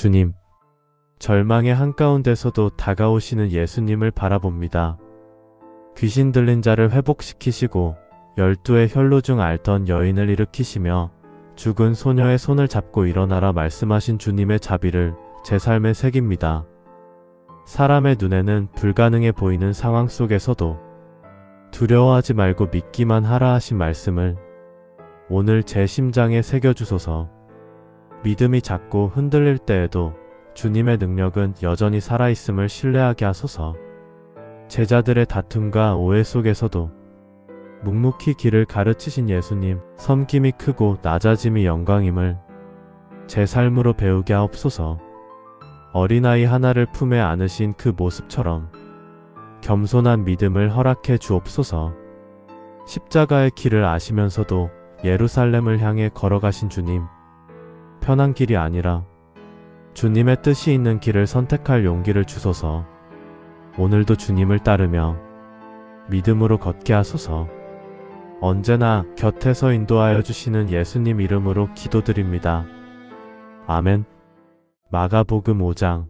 주님. 절망의 한가운데서도 다가오시는 예수님을 바라봅니다. 귀신 들린 자를 회복시키시고 12의 혈루 중 앓던 여인을 일으키시며 죽은 소녀의 손을 잡고 일어나라 말씀하신 주님의 자비를 제 삶에 새깁니다. 사람의 눈에는 불가능해 보이는 상황 속에서도 두려워하지 말고 믿기만 하라 하신 말씀을 오늘 제 심장에 새겨주소서. 믿음이 작고 흔들릴 때에도 주님의 능력은 여전히 살아있음을 신뢰하게 하소서. 제자들의 다툼과 오해 속에서도 묵묵히 길을 가르치신 예수님, 섬김이 크고 낮아짐이 영광임을 제 삶으로 배우게 하옵소서. 어린아이 하나를 품에 안으신 그 모습처럼 겸손한 믿음을 허락해 주옵소서. 십자가의 길을 아시면서도 예루살렘을 향해 걸어가신 주님, 편한 길이 아니라 주님의 뜻이 있는 길을 선택할 용기를 주소서. 오늘도 주님을 따르며 믿음으로 걷게 하소서. 언제나 곁에서 인도하여 주시는 예수님 이름으로 기도드립니다. 아멘. 마가복음 5장.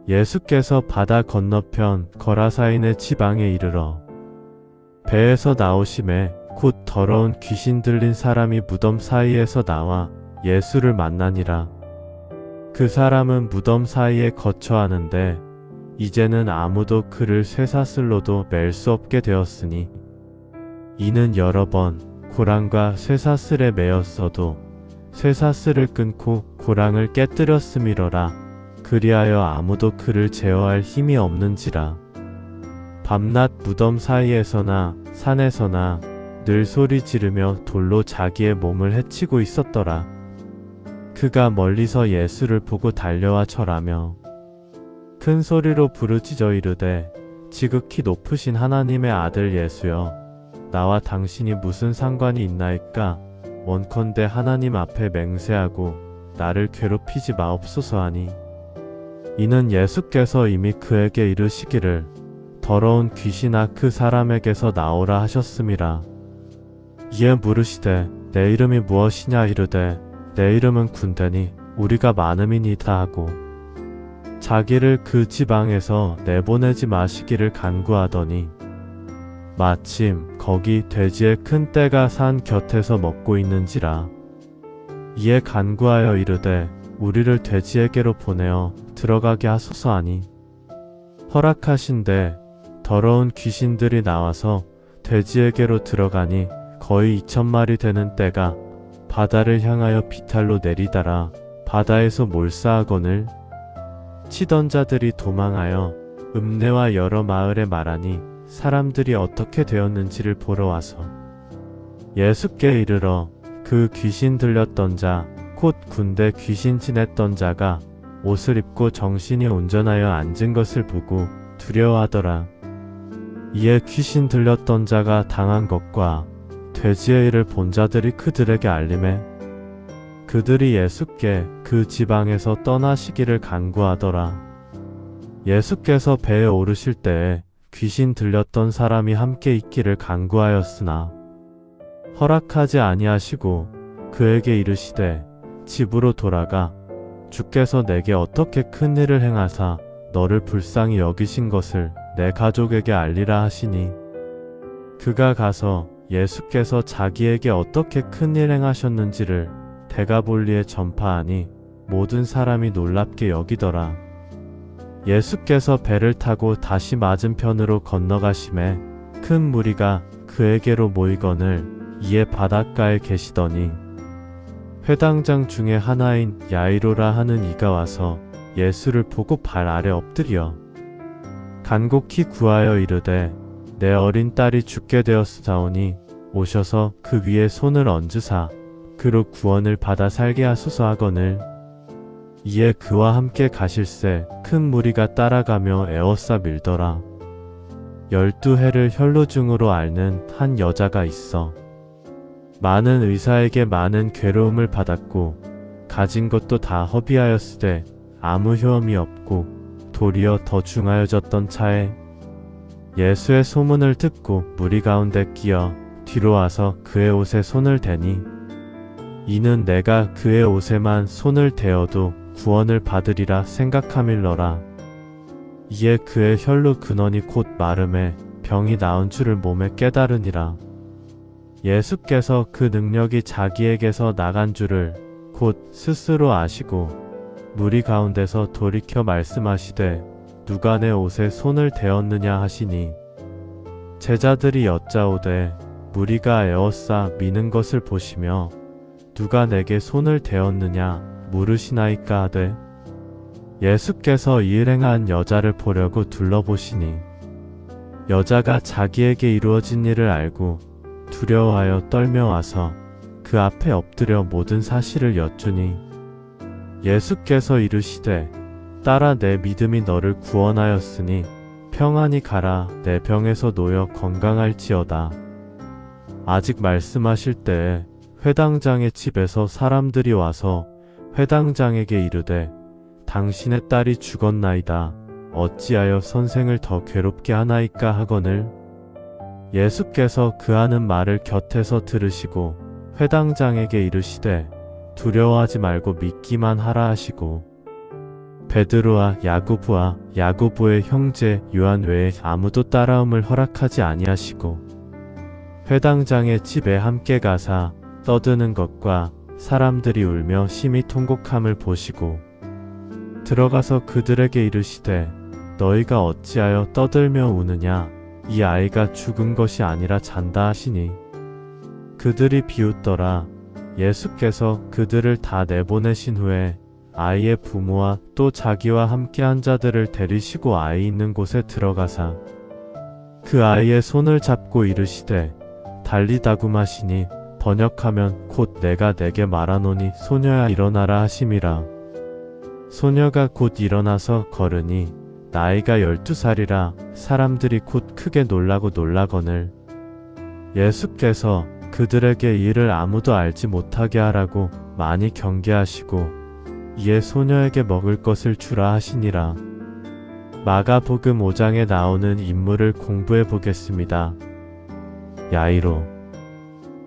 예수께서 바다 건너편 거라사인의 지방에 이르러 배에서 나오심에 곧 더러운 귀신 들린 사람이 무덤 사이에서 나와 예수를 만나니라. 그 사람은 무덤 사이에 거처하는데 이제는 아무도 그를 쇠사슬로도 맬 수 없게 되었으니 이는 여러 번 고랑과 쇠사슬에 매였어도 쇠사슬을 끊고 고랑을 깨뜨렸음이러라. 그리하여 아무도 그를 제어할 힘이 없는지라. 밤낮 무덤 사이에서나 산에서나 늘 소리 지르며 돌로 자기의 몸을 해치고 있었더라. 그가 멀리서 예수를 보고 달려와 절하며 큰 소리로 부르짖어 이르되 지극히 높으신 하나님의 아들 예수여, 나와 당신이 무슨 상관이 있나이까? 원컨대 하나님 앞에 맹세하고 나를 괴롭히지 마옵소서 하니, 이는 예수께서 이미 그에게 이르시기를 더러운 귀신아 그 사람에게서 나오라 하셨음이라. 이에 물으시되 내 이름이 무엇이냐 이르되 내 이름은 군대니 우리가 많음이니이다 하고 자기를 그 지방에서 내보내지 마시기를 간구하더니 마침 거기 돼지의 큰 떼가 산 곁에서 먹고 있는지라. 이에 간구하여 이르되 우리를 돼지에게로 보내어 들어가게 하소서 하니 허락하신대 더러운 귀신들이 나와서 돼지에게로 들어가니 거의 2,000마리 되는 떼가 바다를 향하여 비탈로 내리다라. 바다에서 몰사하거늘 치던 자들이 도망하여 읍내와 여러 마을에 말하니 사람들이 어떻게 되었는지를 보러 와서 예수께 이르러 그 귀신 들렸던 자 곧 군대 귀신 지냈던 자가 옷을 입고 정신이 온전하여 앉은 것을 보고 두려워하더라. 이에 귀신 들렸던 자가 당한 것과 돼지의 일을 본 자들이 그들에게 알림해 그들이 예수께 그 지방에서 떠나시기를 간구하더라. 예수께서 배에 오르실 때에 귀신 들렸던 사람이 함께 있기를 간구하였으나 허락하지 아니하시고 그에게 이르시되 집으로 돌아가 주께서 내게 어떻게 큰 일을 행하사 너를 불쌍히 여기신 것을 내 가족에게 알리라 하시니 그가 가서 예수께서 자기에게 어떻게 큰 일 행하셨는지를 데가볼리에 전파하니 모든 사람이 놀랍게 여기더라. 예수께서 배를 타고 다시 맞은편으로 건너가심에 큰 무리가 그에게로 모이거늘 이에 바닷가에 계시더니 회당장 중에 하나인 야이로라 하는 이가 와서 예수를 보고 발 아래 엎드려 간곡히 구하여 이르되 내 어린 딸이 죽게 되었사오니 오셔서 그 위에 손을 얹으사 그로 구원을 받아 살게 하소서 하거늘 이에 그와 함께 가실새 큰 무리가 따라가며 에워싸 밀더라. 12해를 혈루증으로 앓는 한 여자가 있어 많은 의사에게 많은 괴로움을 받았고 가진 것도 다 허비하였으되 아무 효험이 없고 도리어 더 중하여졌던 차에 예수의 소문을 듣고 무리 가운데 끼어 뒤로 와서 그의 옷에 손을 대니 이는 내가 그의 옷에만 손을 대어도 구원을 받으리라 생각함일러라. 이에 그의 혈루 근원이 곧 마름에 병이 나은 줄을 몸에 깨달으니라. 예수께서 그 능력이 자기에게서 나간 줄을 곧 스스로 아시고 무리 가운데서 돌이켜 말씀하시되 누가 내 옷에 손을 대었느냐 하시니 제자들이 여짜오되 무리가 에워싸 미는 것을 보시며 누가 내게 손을 대었느냐 물으시나이까 하되 예수께서 일행한 여자를 보려고 둘러보시니 여자가 자기에게 이루어진 일을 알고 두려워하여 떨며 와서 그 앞에 엎드려 모든 사실을 여쭈니 예수께서 이르시되 딸아 내 믿음이 너를 구원하였으니 평안히 가라 내 병에서 놓여 건강할지어다. 아직 말씀하실 때에 회당장의 집에서 사람들이 와서 회당장에게 이르되 당신의 딸이 죽었나이다. 어찌하여 선생을 더 괴롭게 하나이까 하거늘 예수께서 그 하는 말을 곁에서 들으시고 회당장에게 이르시되 두려워하지 말고 믿기만 하라 하시고 베드로와 야고보와 야고보의 형제 요한 외에 아무도 따라옴을 허락하지 아니하시고 회당장의 집에 함께 가사 떠드는 것과 사람들이 울며 심히 통곡함을 보시고 들어가서 그들에게 이르시되 너희가 어찌하여 떠들며 우느냐 이 아이가 죽은 것이 아니라 잔다 하시니 그들이 비웃더라. 예수께서 그들을 다 내보내신 후에 아이의 부모와 또 자기와 함께한 자들을 데리시고 아이 있는 곳에 들어가사 그 아이의 손을 잡고 이르시되 달리다굼 하시니 번역하면 곧 내가 내게 말하노니 소녀야 일어나라 하심이라. 소녀가 곧 일어나서 걸으니 나이가 12살이라 사람들이 곧 크게 놀라고 놀라거늘 예수께서 그들에게 이를 아무도 알지 못하게 하라고 많이 경계하시고 이에 소녀에게 먹을 것을 주라 하시니라. 마가복음 5장에 나오는 인물을 공부해 보겠습니다. 야이로.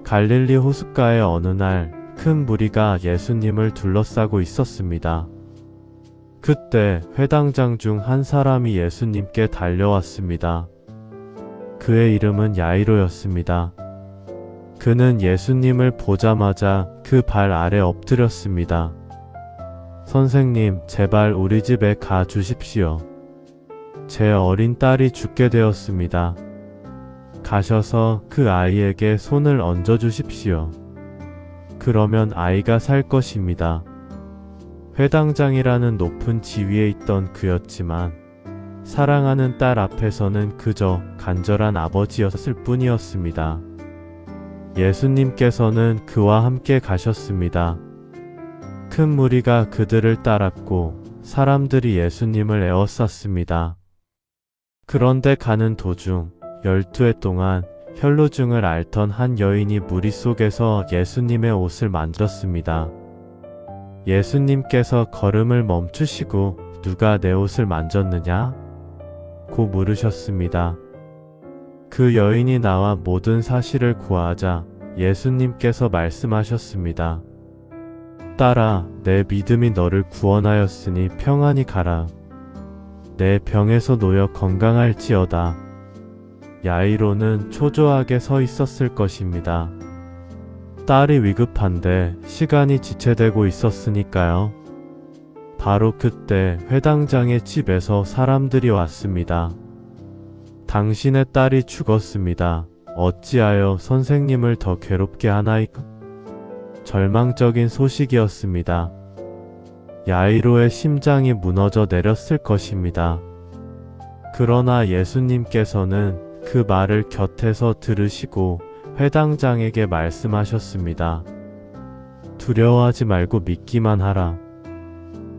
갈릴리 호숫가의 어느 날 큰 무리가 예수님을 둘러싸고 있었습니다. 그때 회당장 중 한 사람이 예수님께 달려왔습니다. 그의 이름은 야이로였습니다. 그는 예수님을 보자마자 그 발 아래 엎드렸습니다. 선생님, 제발 우리 집에 가 주십시오. 제 어린 딸이 죽게 되었습니다. 가셔서 그 아이에게 손을 얹어 주십시오. 그러면 아이가 살 것입니다. 회당장이라는 높은 지위에 있던 그였지만 사랑하는 딸 앞에서는 그저 간절한 아버지였을 뿐이었습니다. 예수님께서는 그와 함께 가셨습니다. 큰 무리가 그들을 따랐고 사람들이 예수님을 에워쌌습니다. 그런데 가는 도중 12해 동안 혈루증을 앓던 한 여인이 무리 속에서 예수님의 옷을 만졌습니다. 예수님께서 걸음을 멈추시고 누가 내 옷을 만졌느냐? 고 물으셨습니다. 그 여인이 나와 모든 사실을 고하자 예수님께서 말씀하셨습니다. 딸아, 내 믿음이 너를 구원하였으니 평안히 가라. 내 병에서 놓여 건강할지어다. 야이로는 초조하게 서 있었을 것입니다. 딸이 위급한데 시간이 지체되고 있었으니까요. 바로 그때 회당장의 집에서 사람들이 왔습니다. 당신의 딸이 죽었습니다. 어찌하여 선생님을 더 괴롭게 하나이까? 절망적인 소식이었습니다. 야이로의 심장이 무너져 내렸을 것입니다. 그러나 예수님께서는 그 말을 곁에서 들으시고 회당장에게 말씀하셨습니다. 두려워하지 말고 믿기만 하라.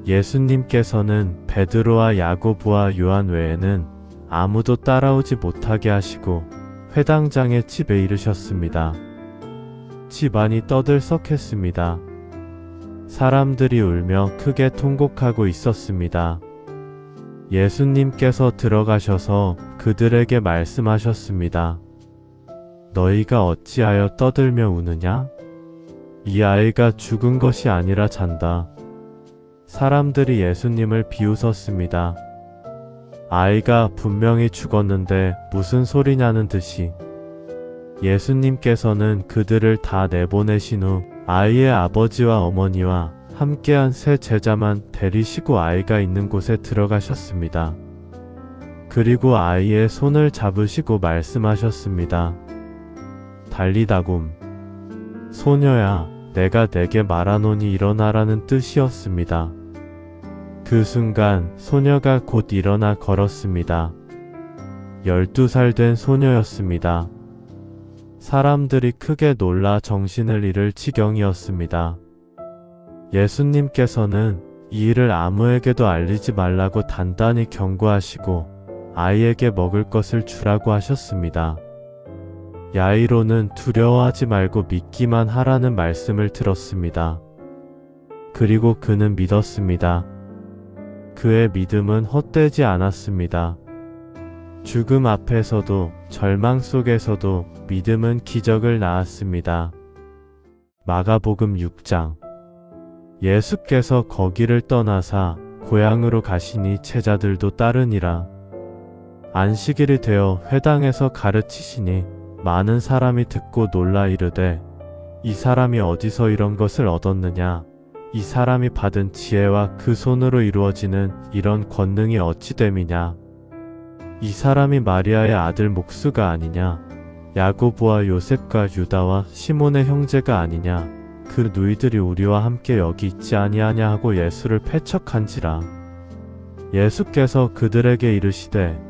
예수님께서는 베드로와 야고보와 요한 외에는 아무도 따라오지 못하게 하시고 회당장의 집에 이르셨습니다. 집안이 떠들썩했습니다. 사람들이 울며 크게 통곡하고 있었습니다. 예수님께서 들어가셔서 그들에게 말씀하셨습니다. 너희가 어찌하여 떠들며 우느냐? 이 아이가 죽은 것이 아니라 잔다. 사람들이 예수님을 비웃었습니다. 아이가 분명히 죽었는데 무슨 소리냐는 듯이. 예수님께서는 그들을 다 내보내신 후 아이의 아버지와 어머니와 함께한 세 제자만 데리시고 아이가 있는 곳에 들어가셨습니다. 그리고 아이의 손을 잡으시고 말씀하셨습니다. 달리다굼. 소녀야, 내가 내게 말하노니 일어나라는 뜻이었습니다. 그 순간 소녀가 곧 일어나 걸었습니다. 12살 된 소녀였습니다. 사람들이 크게 놀라 정신을 잃을 지경이었습니다. 예수님께서는 이 일을 아무에게도 알리지 말라고 단단히 경고하시고 아이에게 먹을 것을 주라고 하셨습니다. 야이로는 두려워하지 말고 믿기만 하라는 말씀을 들었습니다. 그리고 그는 믿었습니다. 그의 믿음은 헛되지 않았습니다. 죽음 앞에서도 절망 속에서도 믿음은 기적을 낳았습니다. 마가복음 6장. 예수께서 거기를 떠나사 고향으로 가시니 제자들도 따르니라. 안식일이 되어 회당에서 가르치시니 많은 사람이 듣고 놀라 이르되 이 사람이 어디서 이런 것을 얻었느냐? 이 사람이 받은 지혜와 그 손으로 이루어지는 이런 권능이 어찌 됨이냐? 이 사람이 마리아의 아들 목수가 아니냐? 야고보와 요셉과 유다와 시몬의 형제가 아니냐? 그 누이들이 우리와 함께 여기 있지 아니하냐 하고 예수를 패척한지라. 예수께서 그들에게 이르시되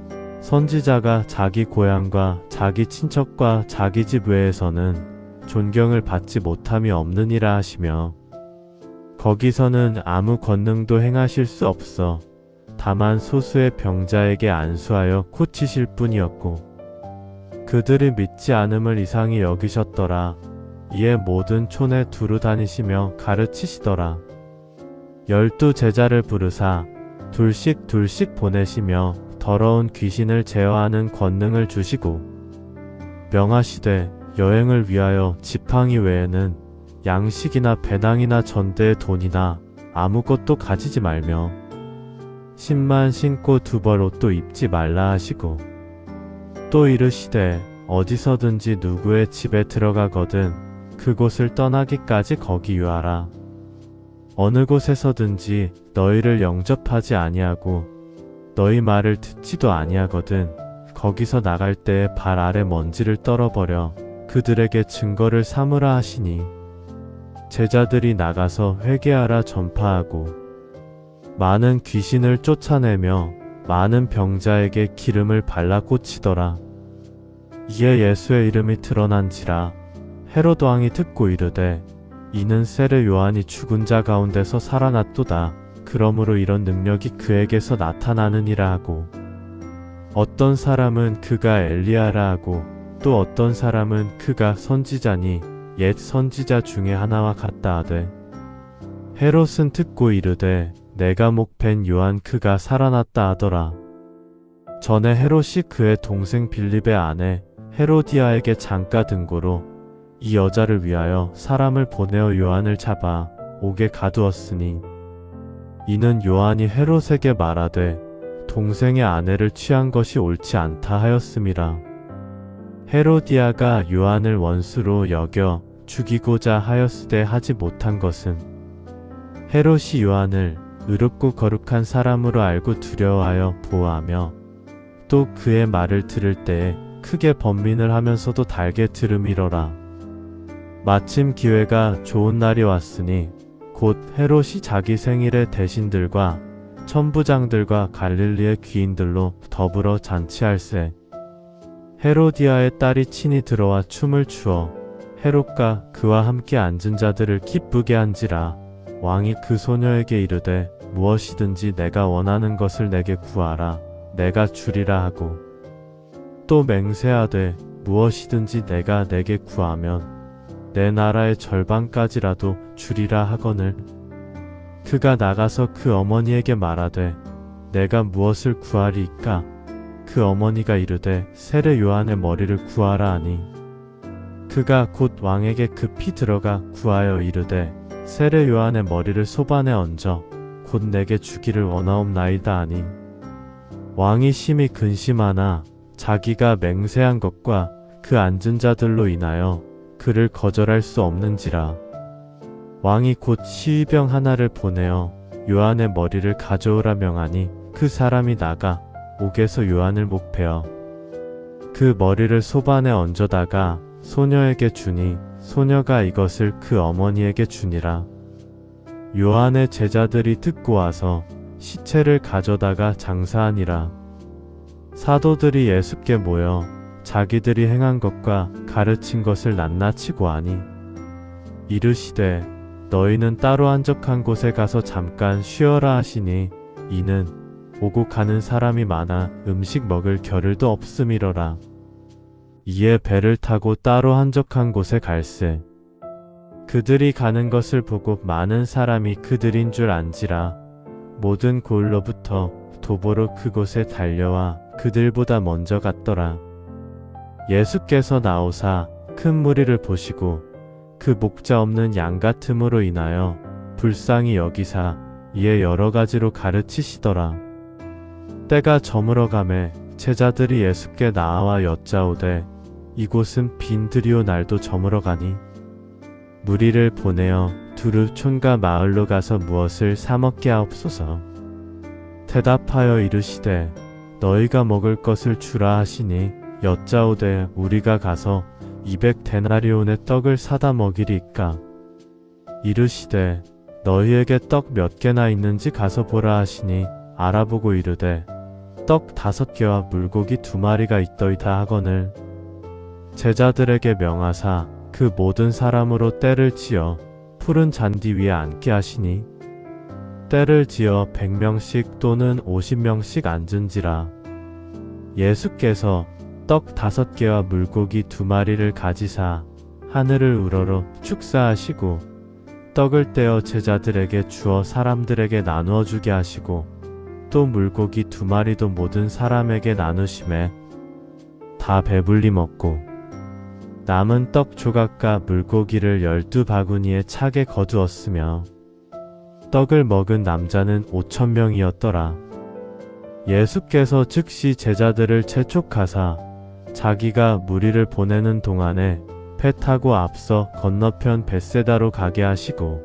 선지자가 자기 고향과 자기 친척과 자기 집 외에서는 존경을 받지 못함이 없느니라 하시며 거기서는 아무 권능도 행하실 수 없어 다만 소수의 병자에게 안수하여 고치실 뿐이었고 그들이 믿지 않음을 이상히 여기셨더라. 이에 모든 촌에 두루 다니시며 가르치시더라. 12 제자를 부르사 둘씩 보내시며 더러운 귀신을 제어하는 권능을 주시고 명하시되 여행을 위하여 지팡이 외에는 양식이나 배낭이나 전대의 돈이나 아무것도 가지지 말며 신만 신고 두벌 옷도 입지 말라 하시고 또 이르시되 어디서든지 누구의 집에 들어가거든 그곳을 떠나기까지 거기 유하라. 어느 곳에서든지 너희를 영접하지 아니하고 너희 말을 듣지도 아니하거든 거기서 나갈 때에 발 아래 먼지를 떨어버려 그들에게 증거를 삼으라 하시니 제자들이 나가서 회개하라 전파하고 많은 귀신을 쫓아내며 많은 병자에게 기름을 발라 고치더라. 이에 예수의 이름이 드러난지라. 헤롯 왕이 듣고 이르되 이는 세례 요한이 죽은 자 가운데서 살아났도다. 그러므로 이런 능력이 그에게서 나타나느니라 하고 어떤 사람은 그가 엘리야라 하고 또 어떤 사람은 그가 선지자니 옛 선지자 중에 하나와 같다 하되 헤롯은 듣고 이르되 내가 목 벤 요한 그가 살아났다 하더라. 전에 헤롯이 그의 동생 빌립의 아내 헤로디아에게 장가 등고로 이 여자를 위하여 사람을 보내어 요한을 잡아 옥에 가두었으니 이는 요한이 헤롯에게 말하되 동생의 아내를 취한 것이 옳지 않다 하였음이라. 헤로디아가 요한을 원수로 여겨 죽이고자 하였으되 하지 못한 것은 헤롯이 요한을 의롭고 거룩한 사람으로 알고 두려워하여 보호하며 또 그의 말을 들을 때에 크게 번민을 하면서도 달게 들음이러라. 마침 기회가 좋은 날이 왔으니 곧 헤롯이 자기 생일에 대신들과 천부장들과 갈릴리의 귀인들로 더불어 잔치할세. 헤로디아의 딸이 친히 들어와 춤을 추어 헤롯과 그와 함께 앉은 자들을 기쁘게 한지라. 왕이 그 소녀에게 이르되 무엇이든지 내가 원하는 것을 내게 구하라. 내가 주리라 하고 또 맹세하되 무엇이든지 내가 내게 구하면 내 나라의 절반까지라도 주리라 하거늘 그가 나가서 그 어머니에게 말하되 내가 무엇을 구하리이까? 그 어머니가 이르되 세례 요한의 머리를 구하라 하니 그가 곧 왕에게 급히 들어가 구하여 이르되 세례 요한의 머리를 소반에 얹어 곧 내게 주기를 원하옵나이다 하니 왕이 심히 근심하나 자기가 맹세한 것과 그 앉은 자들로 인하여 그를 거절할 수 없는지라. 왕이 곧 시위병 하나를 보내어 요한의 머리를 가져오라 명하니 그 사람이 나가 옥에서 요한을 목베어 그 머리를 소반에 얹어다가 소녀에게 주니 소녀가 이것을 그 어머니에게 주니라. 요한의 제자들이 듣고 와서 시체를 가져다가 장사하니라. 사도들이 예수께 모여 자기들이 행한 것과 가르친 것을 낱낱이 고하니 이르시되 너희는 따로 한적한 곳에 가서 잠깐 쉬어라 하시니 이는 오고 가는 사람이 많아 음식 먹을 겨를도 없음이러라. 이에 배를 타고 따로 한적한 곳에 갈새 그들이 가는 것을 보고 많은 사람이 그들인 줄 안지라. 모든 고을로부터 도보로 그곳에 달려와 그들보다 먼저 갔더라. 예수께서 나오사 큰 무리를 보시고 그 목자 없는 양 같음으로 인하여 불쌍히 여기사 이에 여러 가지로 가르치시더라. 때가 저물어 가매 제자들이 예수께 나와 여짜오되 이곳은 빈 들이오 날도 저물어 가니 무리를 보내어 두루 촌과 마을로 가서 무엇을 사 먹게 하옵소서. 대답하여 이르시되 너희가 먹을 것을 주라 하시니 여짜오되 우리가 가서 200데나리온의 떡을 사다 먹이리이까. 이르시되 너희에게 떡 몇 개나 있는지 가서 보라 하시니 알아보고 이르되 떡 5개와 물고기 2마리가 있더이다 하거늘 제자들에게 명하사 그 모든 사람으로 떼를 지어 푸른 잔디 위에 앉게 하시니 떼를 지어 100명씩 또는 50명씩 앉은지라. 예수께서 떡 5개와 물고기 2마리를 가지사 하늘을 우러러 축사하시고 떡을 떼어 제자들에게 주어 사람들에게 나누어 주게 하시고 또 물고기 2마리도 모든 사람에게 나누시매 다 배불리 먹고 남은 떡 조각과 물고기를 12바구니에 차게 거두었으며 떡을 먹은 남자는 5,000명이었더라. 예수께서 즉시 제자들을 채촉하사 자기가 무리를 보내는 동안에 배 타고 앞서 건너편 벳세다로 가게 하시고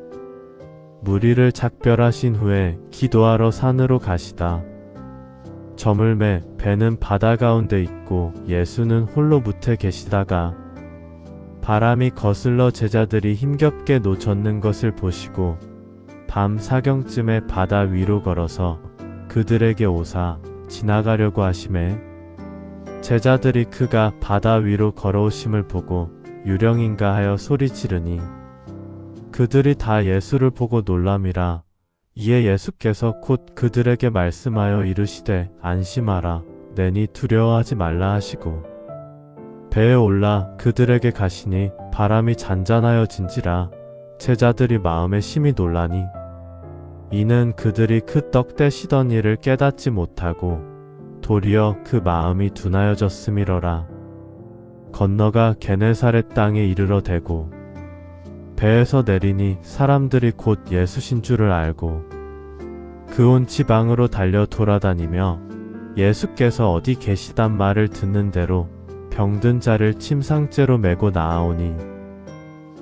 무리를 작별하신 후에 기도하러 산으로 가시다. 저물매 배는 바다 가운데 있고 예수는 홀로 무태 계시다가 바람이 거슬러 제자들이 힘겹게 노젓는 것을 보시고 밤 사경쯤에 바다 위로 걸어서 그들에게 오사 지나가려고 하시매 제자들이 그가 바다 위로 걸어오심을 보고 유령인가 하여 소리 지르니 그들이 다 예수를 보고 놀람이라. 이에 예수께서 곧 그들에게 말씀하여 이르시되 안심하라 내니 두려워하지 말라 하시고 배에 올라 그들에게 가시니 바람이 잔잔하여진지라. 제자들이 마음에 심히 놀라니 이는 그들이 그 떡 떼시던 일을 깨닫지 못하고 도리어 그 마음이 둔하여졌음이러라. 건너가 게네사렛 땅에 이르러 대고 배에서 내리니 사람들이 곧 예수신 줄을 알고 그 온 지방으로 달려 돌아다니며 예수께서 어디 계시단 말을 듣는 대로 병든 자를 침상째로 메고 나아오니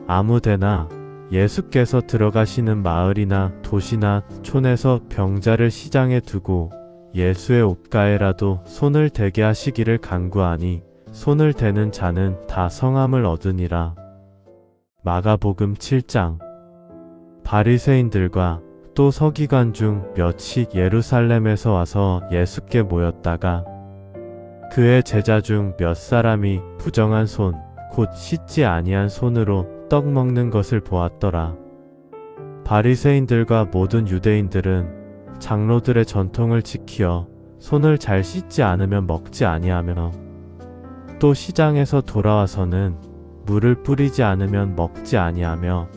아무데나 예수께서 들어가시는 마을이나 도시나 촌에서 병자를 시장에 두고 예수의 옷가에라도 손을 대게 하시기를 간구하니 손을 대는 자는 다 성함을 얻으니라. 마가복음 7장. 바리새인들과 또 서기관 중 몇이 예루살렘에서 와서 예수께 모였다가 그의 제자 중 몇 사람이 부정한 손, 곧 씻지 아니한 손으로 떡 먹는 것을 보았더라. 바리새인들과 모든 유대인들은 장로들의 전통을 지키어 손을 잘 씻지 않으면 먹지 아니하며 또 시장에서 돌아와서는 물을 뿌리지 않으면 먹지 아니하며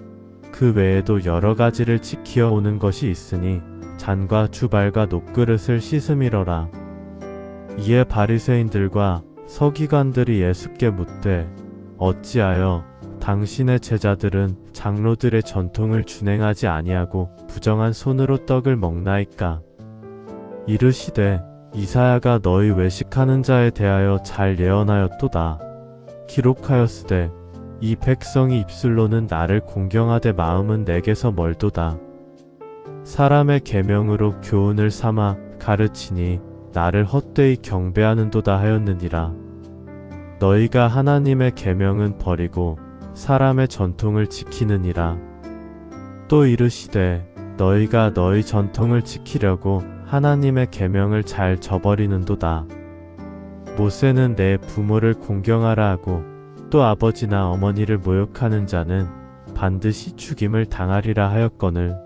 그 외에도 여러 가지를 지키어 오는 것이 있으니 잔과 주발과 녹그릇을 씻음이러라. 이에 바리새인들과 서기관들이 예수께 묻되 어찌하여 당신의 제자들은 장로들의 전통을 준행하지 아니하고 부정한 손으로 떡을 먹나이까. 이르시되 이사야가 너희 외식하는 자에 대하여 잘 예언하였도다. 기록하였으되 이 백성이 입술로는 나를 공경하되 마음은 내게서 멀도다. 사람의 계명으로 교훈을 삼아 가르치니 나를 헛되이 경배하는도다 하였느니라. 너희가 하나님의 계명은 버리고 사람의 전통을 지키느니라. 또 이르시되 너희가 너희 전통을 지키려고 하나님의 계명을 잘 저버리는도다. 모세는 내 부모를 공경하라 하고 또 아버지나 어머니를 모욕하는 자는 반드시 죽임을 당하리라 하였거늘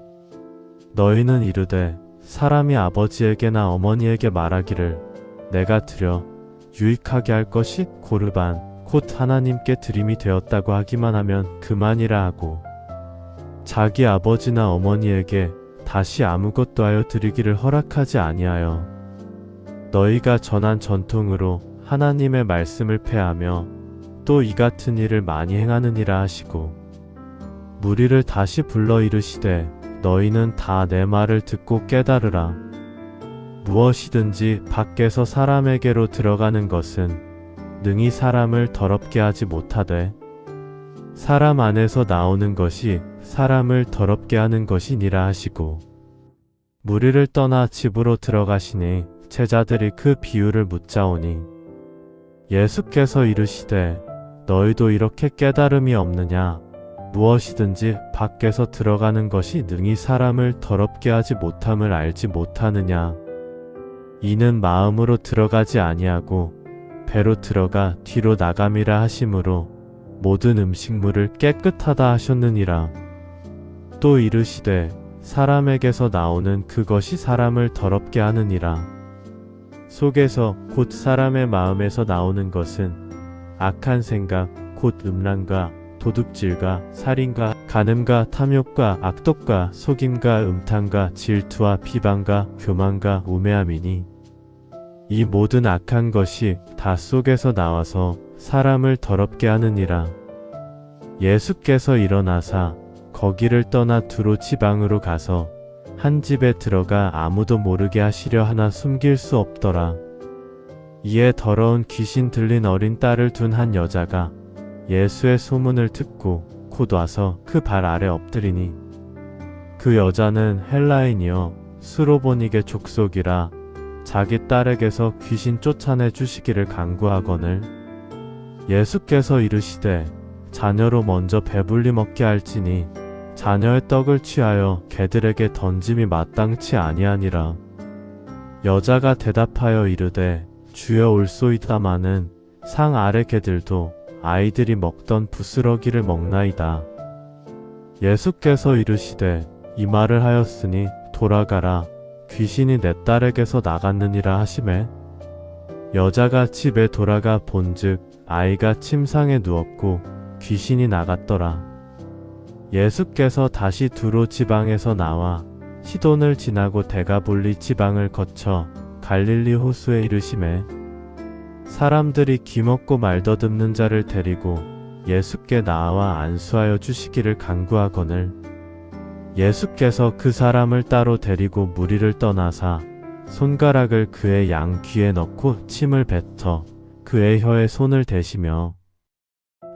너희는 이르되 사람이 아버지에게나 어머니에게 말하기를 내가 드려 유익하게 할 것이 고르반 곧 하나님께 드림이 되었다고 하기만 하면 그만이라 하고 자기 아버지나 어머니에게 다시 아무것도 하여 드리기를 허락하지 아니하여 너희가 전한 전통으로 하나님의 말씀을 폐하며 또 이 같은 일을 많이 행하느니라 하시고 무리를 다시 불러 이르시되 너희는 다 내 말을 듣고 깨달으라. 무엇이든지 밖에서 사람에게로 들어가는 것은 능히 사람을 더럽게 하지 못하되 사람 안에서 나오는 것이 사람을 더럽게 하는 것이니라 하시고 무리를 떠나 집으로 들어가시니 제자들이 그 비유를 묻자오니 예수께서 이르시되 너희도 이렇게 깨달음이 없느냐. 무엇이든지 밖에서 들어가는 것이 능히 사람을 더럽게 하지 못함을 알지 못하느냐. 이는 마음으로 들어가지 아니하고 배로 들어가 뒤로 나감이라 하심으로 모든 음식물을 깨끗하다 하셨느니라. 또 이르시되 사람에게서 나오는 그것이 사람을 더럽게 하느니라. 속에서 곧 사람의 마음에서 나오는 것은 악한 생각 곧 음란과 도둑질과 살인과 간음과 탐욕과 악독과 속임과 음탕과 질투와 비방과 교만과 우매함이니 이 모든 악한 것이 다 속에서 나와서 사람을 더럽게 하느니라. 예수께서 일어나사 거기를 떠나 두로 지방으로 가서 한 집에 들어가 아무도 모르게 하시려 하나 숨길 수 없더라. 이에 더러운 귀신 들린 어린 딸을 둔 한 여자가 예수의 소문을 듣고 곧 와서 그 발 아래 엎드리니 그 여자는 헬라인이여 수로보닉의 족속이라 자기 딸에게서 귀신 쫓아내 주시기를 간구하거늘 예수께서 이르시되 자녀로 먼저 배불리 먹게 할지니 자녀의 떡을 취하여 개들에게 던짐이 마땅치 아니하니라. 여자가 대답하여 이르되 주여 올소이다마는 상 아래 개들도 아이들이 먹던 부스러기를 먹나이다. 예수께서 이르시되 이 말을 하였으니 돌아가라 귀신이 내 딸에게서 나갔느니라 하시매 여자가 집에 돌아가 본즉 아이가 침상에 누웠고 귀신이 나갔더라. 예수께서 다시 두로 지방에서 나와 시돈을 지나고 데가볼리 지방을 거쳐 갈릴리 호수에 이르시매 사람들이 기먹고 말더듬는 자를 데리고 예수께 나와 안수하여 주시기를 간구하거늘 예수께서 그 사람을 따로 데리고 무리를 떠나사 손가락을 그의 양 귀에 넣고 침을 뱉어 그의 혀에 손을 대시며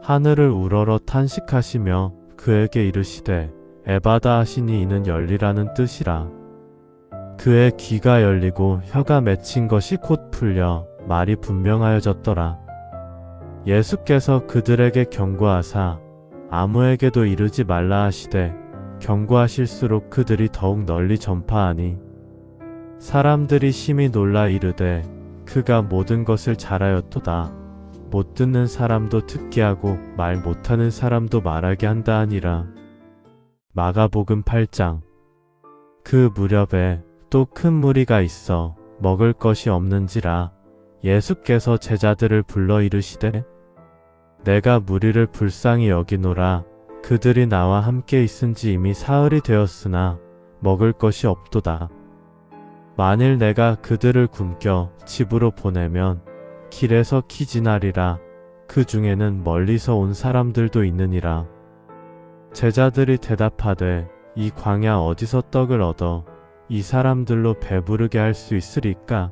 하늘을 우러러 탄식하시며 그에게 이르시되 에바다 하시니 이는 열리라는 뜻이라. 그의 귀가 열리고 혀가 맺힌 것이 곧 풀려 말이 분명하여졌더라. 예수께서 그들에게 경고하사 아무에게도 이르지 말라 하시되 경고하실수록 그들이 더욱 널리 전파하니 사람들이 심히 놀라 이르되 그가 모든 것을 잘하였도다. 못 듣는 사람도 듣게 하고 말 못하는 사람도 말하게 한다 하니라. 마가복음 8장. 그 무렵에 또 큰 무리가 있어 먹을 것이 없는지라 예수께서 제자들을 불러 이르시되 내가 무리를 불쌍히 여기노라. 그들이 나와 함께 있은지 이미 사흘이 되었으나 먹을 것이 없도다. 만일 내가 그들을 굶겨 집으로 보내면 길에서 기진하리라. 그 중에는 멀리서 온 사람들도 있느니라. 제자들이 대답하되 이 광야 어디서 떡을 얻어 이 사람들로 배부르게 할 수 있으리까?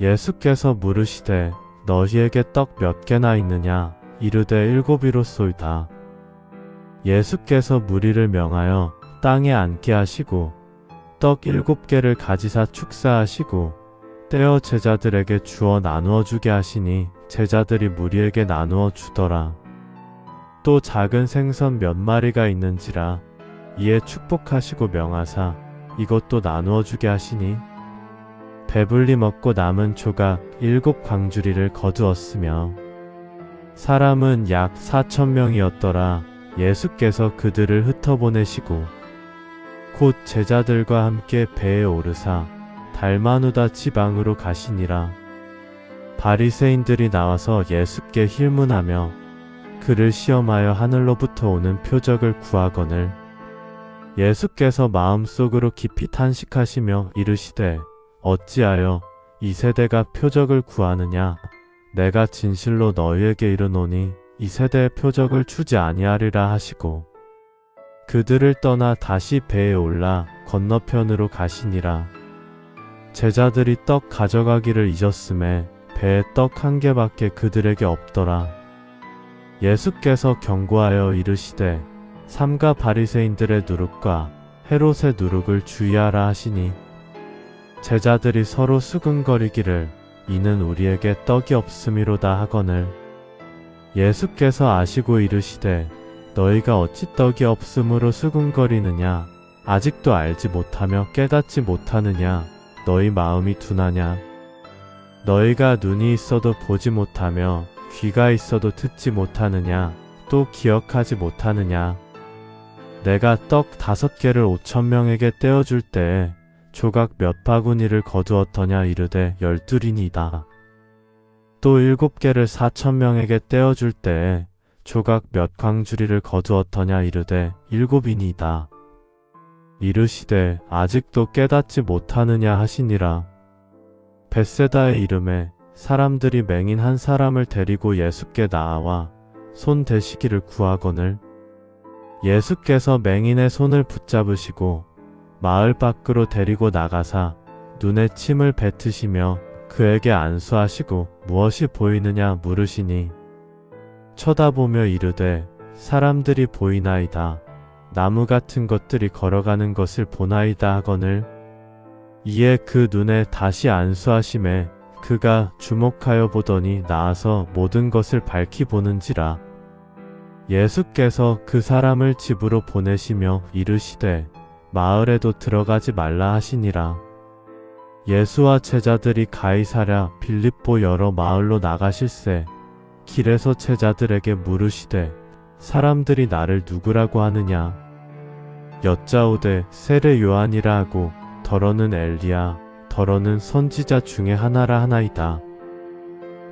예수께서 물으시되 너희에게 떡 몇 개나 있느냐? 이르되 7이로소이다. 예수께서 무리를 명하여 땅에 앉게 하시고 떡 7개를 가지사 축사하시고 떼어 제자들에게 주어 나누어 주게 하시니 제자들이 무리에게 나누어 주더라. 또 작은 생선 몇 마리가 있는지라 이에 축복하시고 명하사 이것도 나누어 주게 하시니 배불리 먹고 남은 조각 7광주리를 거두었으며 사람은 약 4,000명이었더라. 예수께서 그들을 흩어보내시고 곧 제자들과 함께 배에 오르사 달마누다 지방으로 가시니라. 바리새인들이 나와서 예수께 힐문하며 그를 시험하여 하늘로부터 오는 표적을 구하거늘 예수께서 마음속으로 깊이 탄식하시며 이르시되 어찌하여 이 세대가 표적을 구하느냐? 내가 진실로 너희에게 이르노니 이 세대의 표적을 주지 아니하리라 하시고 그들을 떠나 다시 배에 올라 건너편으로 가시니라. 제자들이 떡 가져가기를 잊었음에 배에 떡 1개밖에 그들에게 없더라. 예수께서 경고하여 이르시되 삼가 바리새인들의 누룩과 헤롯의 누룩을 주의하라 하시니 제자들이 서로 수근거리기를 이는 우리에게 떡이 없음이로다 하거늘 예수께서 아시고 이르시되 너희가 어찌 떡이 없음으로 수근거리느냐? 아직도 알지 못하며 깨닫지 못하느냐? 너희 마음이 둔하냐? 너희가 눈이 있어도 보지 못하며 귀가 있어도 듣지 못하느냐? 또 기억하지 못하느냐? 내가 떡 5개를 5,000명에게 떼어줄 때에 조각 몇 바구니를 거두었더냐? 이르되 12이니이다. 또 7개를 4,000명에게 떼어줄 때에 조각 몇 광주리를 거두었더냐? 이르되 7이니이다. 이르시되 아직도 깨닫지 못하느냐 하시니라. 벳세다의 이름에 사람들이 맹인 한 사람을 데리고 예수께 나아와 손 대시기를 구하거늘 예수께서 맹인의 손을 붙잡으시고 마을 밖으로 데리고 나가사 눈에 침을 뱉으시며 그에게 안수하시고 무엇이 보이느냐 물으시니 쳐다보며 이르되 사람들이 보이나이다. 나무 같은 것들이 걸어가는 것을 보나이다 하거늘 이에 그 눈에 다시 안수하심에 그가 주목하여 보더니 나아서 모든 것을 밝히 보는지라. 예수께서 그 사람을 집으로 보내시며 이르시되 마을에도 들어가지 말라 하시니라. 예수와 제자들이 가이사랴 빌립보 여러 마을로 나가실새 길에서 제자들에게 물으시되 사람들이 나를 누구라고 하느냐? 여짜오되 세례 요한이라 하고 더러는 엘리야 더러는 선지자 중에 하나라 하나이다.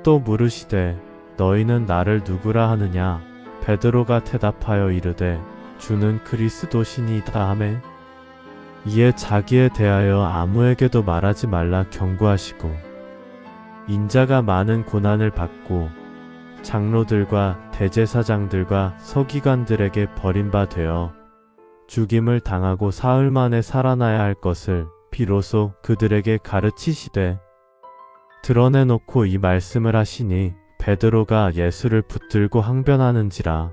또 물으시되 너희는 나를 누구라 하느냐? 베드로가 대답하여 이르되 주는 그리스도시니이다 하매 이에 자기에 대하여 아무에게도 말하지 말라 경고하시고 인자가 많은 고난을 받고 장로들과 대제사장들과 서기관들에게 버림받되어 죽임을 당하고 사흘 만에 살아나야 할 것을 비로소 그들에게 가르치시되 드러내놓고 이 말씀을 하시니 베드로가 예수를 붙들고 항변하는지라.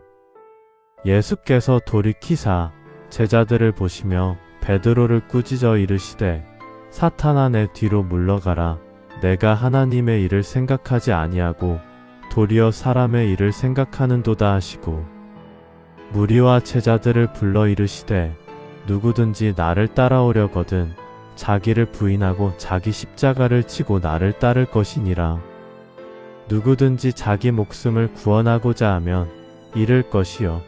예수께서 돌이키사 제자들을 보시며 베드로를 꾸짖어 이르시되 사탄아 내 뒤로 물러가라. 내가 하나님의 일을 생각하지 아니하고 도리어 사람의 일을 생각하는도다 하시고 무리와 제자들을 불러 이르시되 누구든지 나를 따라오려거든 자기를 부인하고 자기 십자가를 지고 나를 따를 것이니라. 누구든지 자기 목숨을 구원하고자 하면 잃을 것이요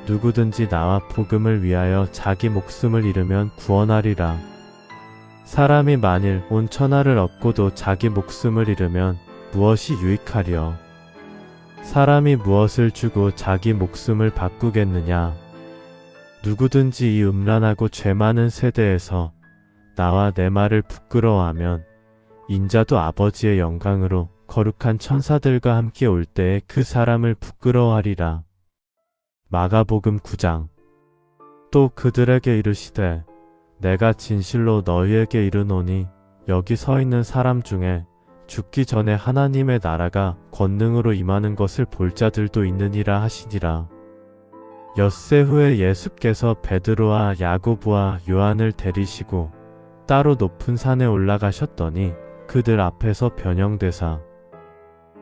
누구든지 나와 복음을 위하여 자기 목숨을 잃으면 구원하리라. 사람이 만일 온 천하를 얻고도 자기 목숨을 잃으면 무엇이 유익하리요? 사람이 무엇을 주고 자기 목숨을 바꾸겠느냐? 누구든지 이 음란하고 죄 많은 세대에서 나와 내 말을 부끄러워하면 인자도 아버지의 영광으로 거룩한 천사들과 함께 올 때에 그 사람을 부끄러워하리라. 마가복음 9장. 또 그들에게 이르시되 내가 진실로 너희에게 이르노니 여기 서 있는 사람 중에 죽기 전에 하나님의 나라가 권능으로 임하는 것을 볼 자들도 있느니라 하시니라. 엿새 후에 예수께서 베드로와 야고보와 요한을 데리시고 따로 높은 산에 올라가셨더니 그들 앞에서 변형되사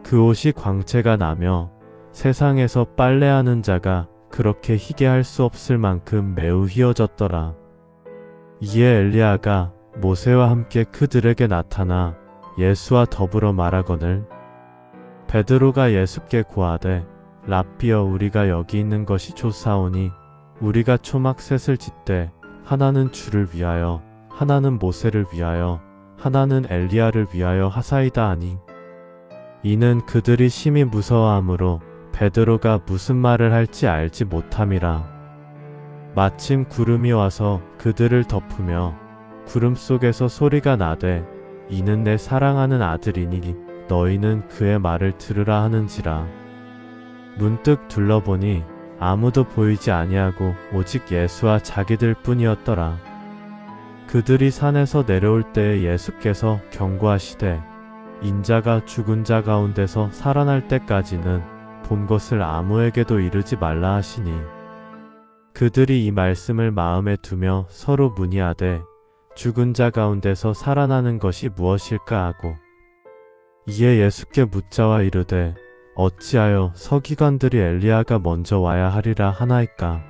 그 옷이 광채가 나며 세상에서 빨래하는 자가 그렇게 희게 할 수 없을 만큼 매우 희어졌더라. 이에 엘리야가 모세와 함께 그들에게 나타나 예수와 더불어 말하거늘 베드로가 예수께 고하되 랍비여 우리가 여기 있는 것이 좋사오니 우리가 초막셋을 짓되 하나는 주를 위하여 하나는 모세를 위하여 하나는 엘리야를 위하여 하사이다 하니 이는 그들이 심히 무서워하므로 베드로가 무슨 말을 할지 알지 못함이라. 마침 구름이 와서 그들을 덮으며 구름 속에서 소리가 나되 이는 내 사랑하는 아들이니 너희는 그의 말을 들으라 하는지라. 문득 둘러보니 아무도 보이지 아니하고 오직 예수와 자기들 뿐이었더라. 그들이 산에서 내려올 때에 예수께서 경고하시되 인자가 죽은 자 가운데서 살아날 때까지는 본 것을 아무에게도 이르지 말라 하시니 그들이 이 말씀을 마음에 두며 서로 문의하되 죽은 자 가운데서 살아나는 것이 무엇일까 하고 이에 예수께 묻자와 이르되 어찌하여 서기관들이 엘리야가 먼저 와야 하리라 하나이까.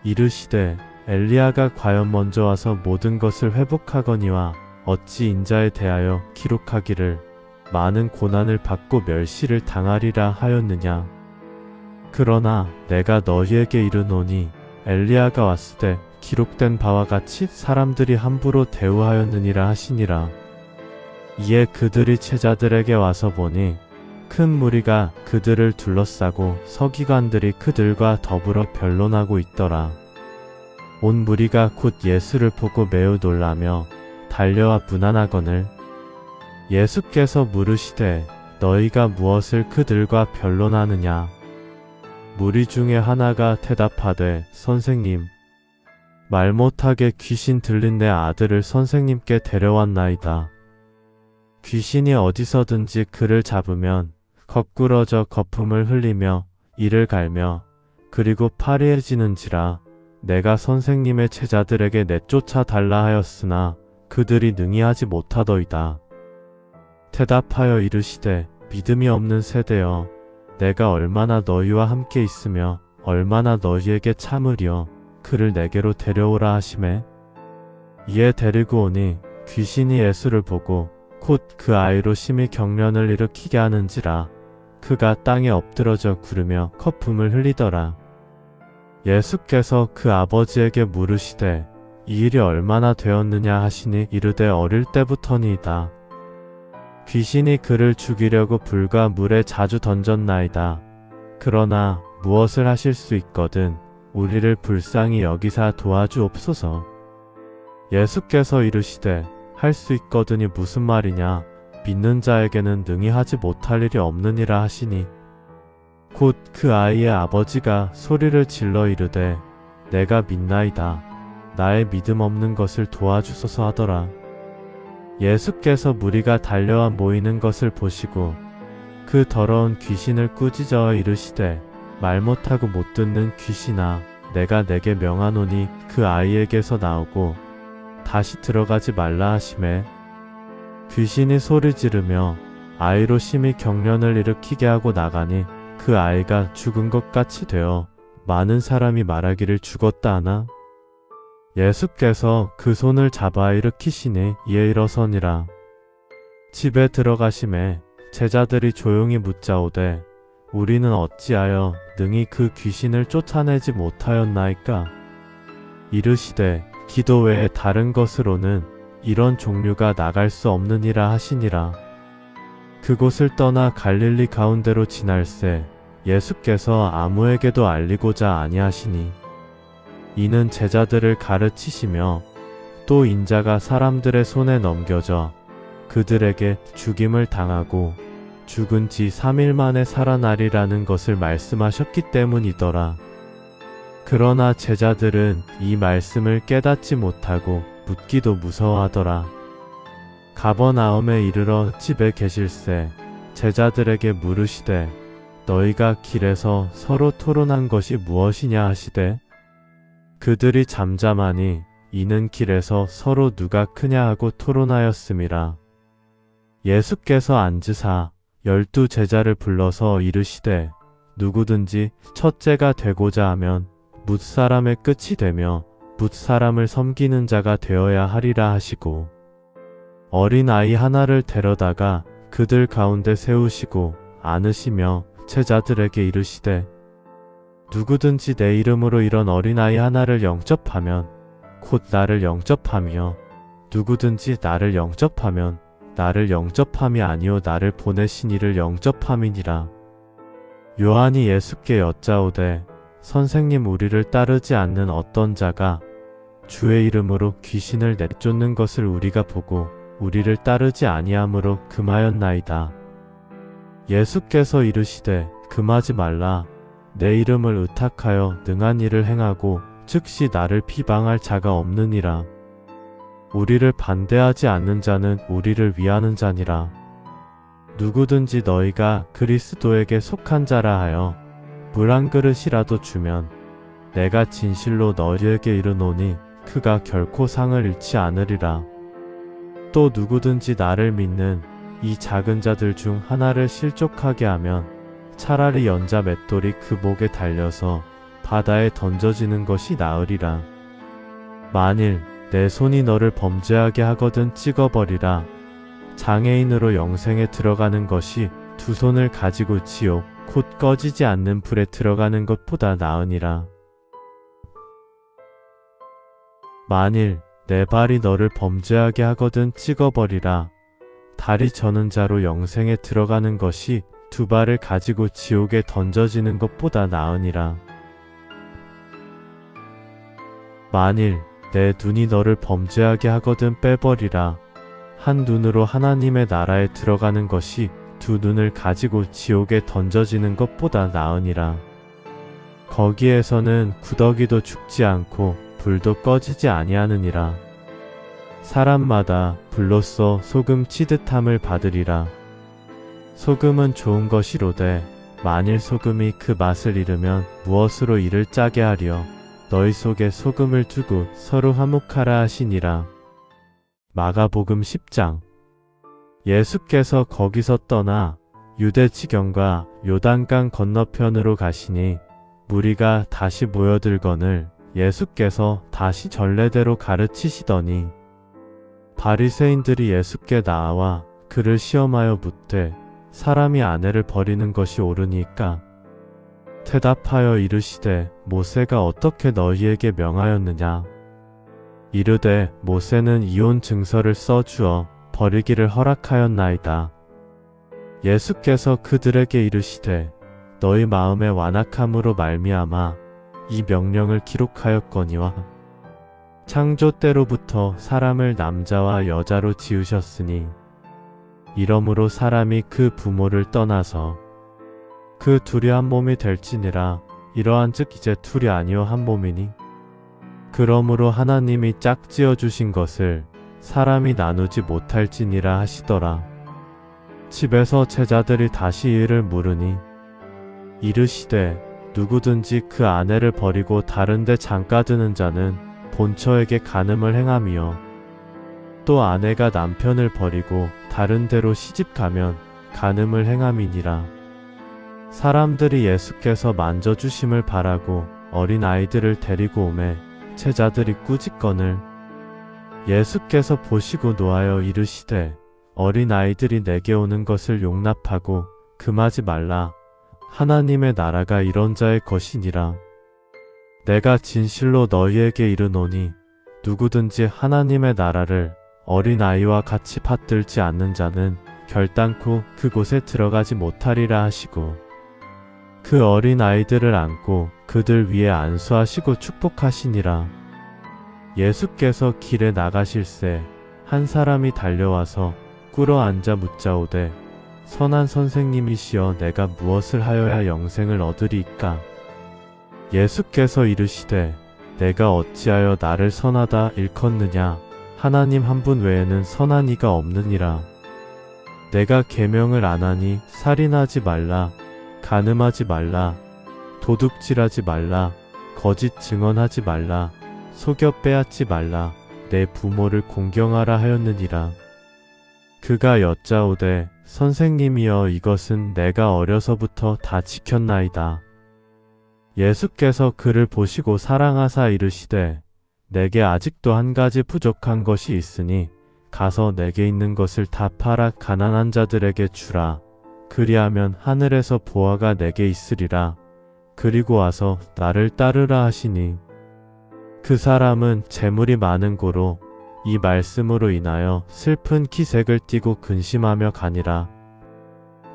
이르시되 엘리야가 과연 먼저 와서 모든 것을 회복하거니와 어찌 인자에 대하여 기록하기를 많은 고난을 받고 멸시를 당하리라 하였느냐. 그러나 내가 너희에게 이르노니 엘리야가 왔을 때 기록된 바와 같이 사람들이 함부로 대우하였느니라 하시니라. 이에 그들이 제자들에게 와서 보니 큰 무리가 그들을 둘러싸고 서기관들이 그들과 더불어 변론하고 있더라. 온 무리가 곧 예수를 보고 매우 놀라며 달려와 문안하거늘 예수께서 물으시되 너희가 무엇을 그들과 변론하느냐. 무리 중에 하나가 대답하되 선생님 말 못하게 귀신 들린 내 아들을 선생님께 데려왔나이다. 귀신이 어디서든지 그를 잡으면 거꾸러져 거품을 흘리며 이를 갈며 그리고 파리해지는지라 내가 선생님의 제자들에게 내쫓아 달라 하였으나 그들이 능히 하지 못하더이다. 대답하여 이르시되 믿음이 없는 세대여 내가 얼마나 너희와 함께 있으며 얼마나 너희에게 참으리여 그를 내게로 데려오라 하시매 이에 데리고 오니 귀신이 예수를 보고 곧 그 아이로 심히 경련을 일으키게 하는지라 그가 땅에 엎드러져 구르며 거품을 흘리더라. 예수께서 그 아버지에게 물으시되 이 일이 얼마나 되었느냐 하시니 이르되 어릴 때부터니이다. 귀신이 그를 죽이려고 불과 물에 자주 던졌나이다. 그러나 무엇을 하실 수 있거든 우리를 불쌍히 여기사 도와주옵소서. 예수께서 이르시되 할 수 있거든이 무슨 말이냐. 믿는 자에게는 능히 하지 못할 일이 없느니라 하시니 곧 그 아이의 아버지가 소리를 질러 이르되 내가 믿나이다. 나의 믿음 없는 것을 도와주소서 하더라. 예수께서 무리가 달려와 모이는 것을 보시고 그 더러운 귀신을 꾸짖어 이르시되 말 못하고 못 듣는 귀신아 내가 내게 명하노니 그 아이에게서 나오고 다시 들어가지 말라 하시매 귀신이 소리 지르며 아이로 심히 경련을 일으키게 하고 나가니 그 아이가 죽은 것 같이 되어 많은 사람이 말하기를 죽었다 하나 예수께서 그 손을 잡아 일으키시니 이에 일어서니라. 집에 들어가심에 제자들이 조용히 묻자오되 우리는 어찌하여 능히 그 귀신을 쫓아내지 못하였나이까. 이르시되 기도 외에 다른 것으로는 이런 종류가 나갈 수 없느니라 하시니라. 그곳을 떠나 갈릴리 가운데로 지날새 예수께서 아무에게도 알리고자 아니하시니 이는 제자들을 가르치시며 또 인자가 사람들의 손에 넘겨져 그들에게 죽임을 당하고 죽은 지 3일 만에 살아나리라는 것을 말씀하셨기 때문이더라. 그러나 제자들은 이 말씀을 깨닫지 못하고 묻기도 무서워하더라. 가버나움에 이르러 집에 계실새 제자들에게 물으시되 너희가 길에서 서로 토론한 것이 무엇이냐 하시되 그들이 잠잠하니 이는 길에서 서로 누가 크냐 하고 토론하였음이라. 예수께서 앉으사 12 제자를 불러서 이르시되 누구든지 첫째가 되고자 하면 뭇사람의 끝이 되며 뭇사람을 섬기는 자가 되어야 하리라 하시고 어린 아이 하나를 데려다가 그들 가운데 세우시고 안으시며 제자들에게 이르시되 누구든지 내 이름으로 이런 어린아이 하나를 영접하면 곧 나를 영접하며 누구든지 나를 영접하면 나를 영접함이 아니요 나를 보내신 이를 영접함이니라. 요한이 예수께 여짜오되 선생님 우리를 따르지 않는 어떤 자가 주의 이름으로 귀신을 내쫓는 것을 우리가 보고 우리를 따르지 아니하므로 금하였나이다. 예수께서 이르시되 금하지 말라. 내 이름을 의탁하여 능한 일을 행하고 즉시 나를 비방할 자가 없느니라. 우리를 반대하지 않는 자는 우리를 위하는 자니라. 누구든지 너희가 그리스도에게 속한 자라 하여 물 한 그릇이라도 주면 내가 진실로 너희에게 이르노니 그가 결코 상을 잃지 않으리라. 또 누구든지 나를 믿는 이 작은 자들 중 하나를 실족하게 하면 차라리 연자 맷돌이 그 목에 달려서 바다에 던져지는 것이 나으리라. 만일 내 손이 너를 범죄하게 하거든 찍어버리라. 장애인으로 영생에 들어가는 것이 두 손을 가지고 지옥 곧 꺼지지 않는 불에 들어가는 것보다 나으니라. 만일 내 발이 너를 범죄하게 하거든 찍어버리라. 다리 저는 자로 영생에 들어가는 것이 두 발을 가지고 지옥에 던져지는 것보다 나으니라. 만일 내 눈이 너를 범죄하게 하거든 빼버리라. 한 눈으로 하나님의 나라에 들어가는 것이 두 눈을 가지고 지옥에 던져지는 것보다 나으니라. 거기에서는 구더기도 죽지 않고 불도 꺼지지 아니하느니라. 사람마다 불로써 소금 치듯함을 받으리라. 소금은 좋은 것이로되 만일 소금이 그 맛을 잃으면 무엇으로 이를 짜게 하려. 너희 속에 소금을 두고 서로 화목하라 하시니라. 마가복음 10장. 예수께서 거기서 떠나 유대 지경과 요단강 건너편으로 가시니 무리가 다시 모여들거늘 예수께서 다시 전례대로 가르치시더니 바리새인들이 예수께 나와 그를 시험하여 묻되 사람이 아내를 버리는 것이 옳으니까? 대답하여 이르시되 모세가 어떻게 너희에게 명하였느냐? 이르되 모세는 이혼 증서를 써주어 버리기를 허락하였나이다. 예수께서 그들에게 이르시되 너희 마음의 완악함으로 말미암아 이 명령을 기록하였거니와 창조 때로부터 사람을 남자와 여자로 지으셨으니 이러므로 사람이 그 부모를 떠나서 그 둘이 한 몸이 될지니라. 이러한즉 이제 둘이 아니요 한 몸이니 그러므로 하나님이 짝지어 주신 것을 사람이 나누지 못할지니라 하시더라. 집에서 제자들이 다시 이를 물으니 이르시되 누구든지 그 아내를 버리고 다른 데 장가드는 자는 본처에게 간음을 행함이요 또 아내가 남편을 버리고 다른 데로 시집가면 간음을 행함이니라. 사람들이 예수께서 만져주심을 바라고 어린 아이들을 데리고 오매 제자들이 꾸짖거늘 예수께서 보시고 노하여 이르시되 어린 아이들이 내게 오는 것을 용납하고 금하지 말라. 하나님의 나라가 이런 자의 것이니라. 내가 진실로 너희에게 이르노니 누구든지 하나님의 나라를 어린 아이와 같이 받들지 않는 자는 결단코 그곳에 들어가지 못하리라 하시고 그 어린 아이들을 안고 그들 위에 안수하시고 축복하시니라. 예수께서 길에 나가실새 한 사람이 달려와서 꿇어 앉아 묻자오되 선한 선생님이시여 내가 무엇을 하여야 영생을 얻으리이까? 예수께서 이르시되 내가 어찌하여 나를 선하다 일컫느냐? 하나님 한 분 외에는 선한 이가 없느니라. 내가 계명을 안 하니 살인하지 말라, 간음하지 말라, 도둑질하지 말라, 거짓 증언하지 말라, 속여 빼앗지 말라, 내 부모를 공경하라 하였느니라. 그가 여짜오되 선생님이여 이것은 내가 어려서부터 다 지켰나이다. 예수께서 그를 보시고 사랑하사 이르시되 내게 아직도 한 가지 부족한 것이 있으니 가서 내게 있는 것을 다 팔아 가난한 자들에게 주라. 그리하면 하늘에서 보화가 내게 있으리라. 그리고 와서 나를 따르라 하시니 그 사람은 재물이 많은 고로 이 말씀으로 인하여 슬픈 기색을 띠고 근심하며 가니라.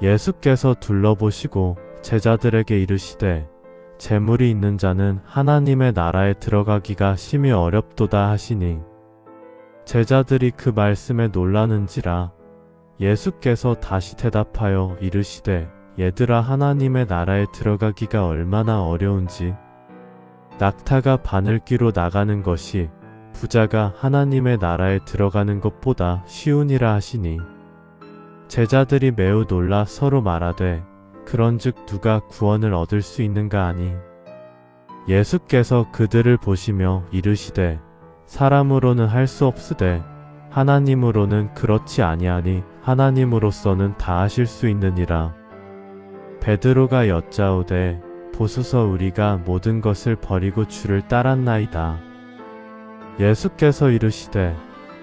예수께서 둘러보시고 제자들에게 이르시되 재물이 있는 자는 하나님의 나라에 들어가기가 심히 어렵도다 하시니 제자들이 그 말씀에 놀라는지라. 예수께서 다시 대답하여 이르시되 얘들아 하나님의 나라에 들어가기가 얼마나 어려운지 낙타가 바늘귀로 나가는 것이 부자가 하나님의 나라에 들어가는 것보다 쉬우니라 하시니 제자들이 매우 놀라 서로 말하되 그런즉 누가 구원을 얻을 수 있는가 하니 예수께서 그들을 보시며 이르시되 사람으로는 할 수 없으되 하나님으로는 그렇지 아니하니 하나님으로서는 다 하실 수 있느니라. 베드로가 여짜오되 보소서 우리가 모든 것을 버리고 주를 따랐나이다. 예수께서 이르시되